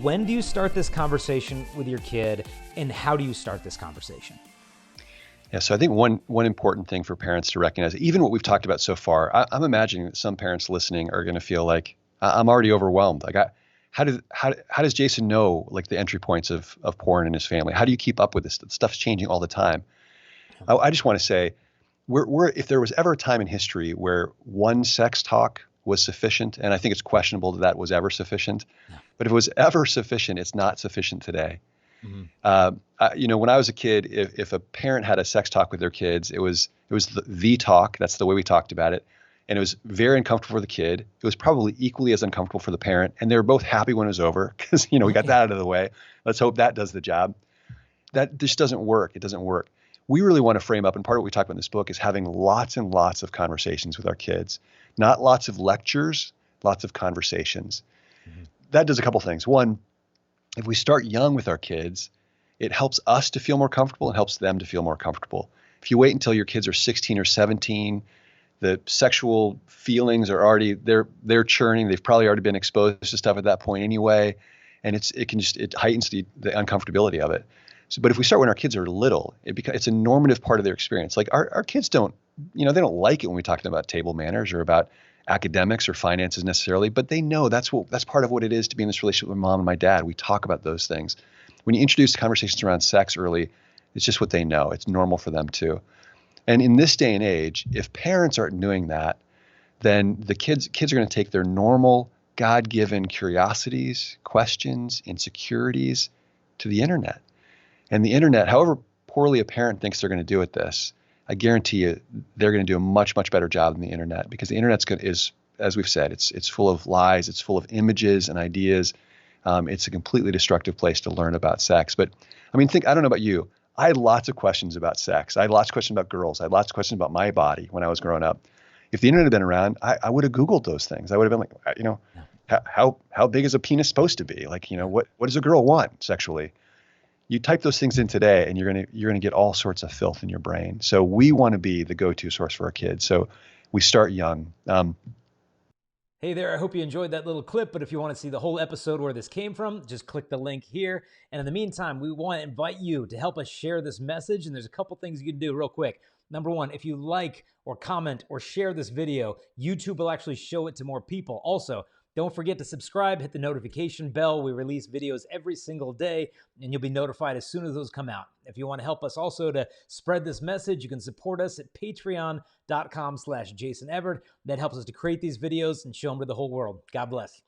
when do you start this conversation with your kid, and how do you start this conversation? Yeah, so I think one important thing for parents to recognize, even what we've talked about so far, I'm imagining that some parents listening are going to feel like I'm already overwhelmed. Like, how does Jason know like the entry points of porn in his family? How do you keep up with this? Stuff's changing all the time. I just want to say, if there was ever a time in history where one sex talk was sufficient, and I think it's questionable that was ever sufficient, but if it was ever sufficient, it's not sufficient today. When I was a kid, if a parent had a sex talk with their kids, it was the talk. That's the way we talked about it. And it was very uncomfortable for the kid. It was probably equally as uncomfortable for the parent. And they were both happy when it was over because, we got that out of the way. Let's hope that does the job. That just doesn't work. It doesn't work. We really want to frame up, and part of what we talk about in this book is having lots and lots of conversations with our kids. Not lots of lectures, lots of conversations. That does a couple things. One, if we start young with our kids, it helps us to feel more comfortable and helps them to feel more comfortable. If you wait until your kids are 16 or 17, the sexual feelings are already, they're churning. They've probably already been exposed to stuff at that point anyway. And it heightens the uncomfortability of it. So, but if we start when our kids are little, it's a normative part of their experience. Like our kids don't, they don't like it when we talk to them about table manners or about academics or finances necessarily, but they know that's part of what it is to be in this relationship with mom and my dad. We talk about those things. When you introduce conversations around sex early, it's just what they know. It's normal for them too. And in this day and age, if parents aren't doing that, then the kids are going to take their normal God-given curiosities, questions, insecurities to the internet. And the internet, however poorly a parent thinks they're going to do at this, I guarantee you they're going to do a much, much better job than the internet, because the internet is, as we've said, it's full of lies. It's full of images and ideas. It's a completely destructive place to learn about sex. But I mean, I don't know about you. I had lots of questions about sex. I had lots of questions about girls. I had lots of questions about my body when I was growing up. If the internet had been around, I would have Googled those things. I would have been like, how big is a penis supposed to be? Like, what does a girl want sexually? You type those things in today and you're gonna get all sorts of filth in your brain. So we want to be the go-to source for our kids. So we start young. Hey there, I hope you enjoyed that little clip, but if you want to see the whole episode where this came from, just click the link here. And in the meantime, we want to invite you to help us share this message, and there's a couple things you can do real quick. Number one, if you like or comment or share this video, YouTube will actually show it to more people. Also, don't forget to subscribe, hit the notification bell. We release videos every single day, and you'll be notified as soon as those come out. If you want to help us also to spread this message, you can support us at patreon.com/Jason Evert. That helps us to create these videos and show them to the whole world. God bless.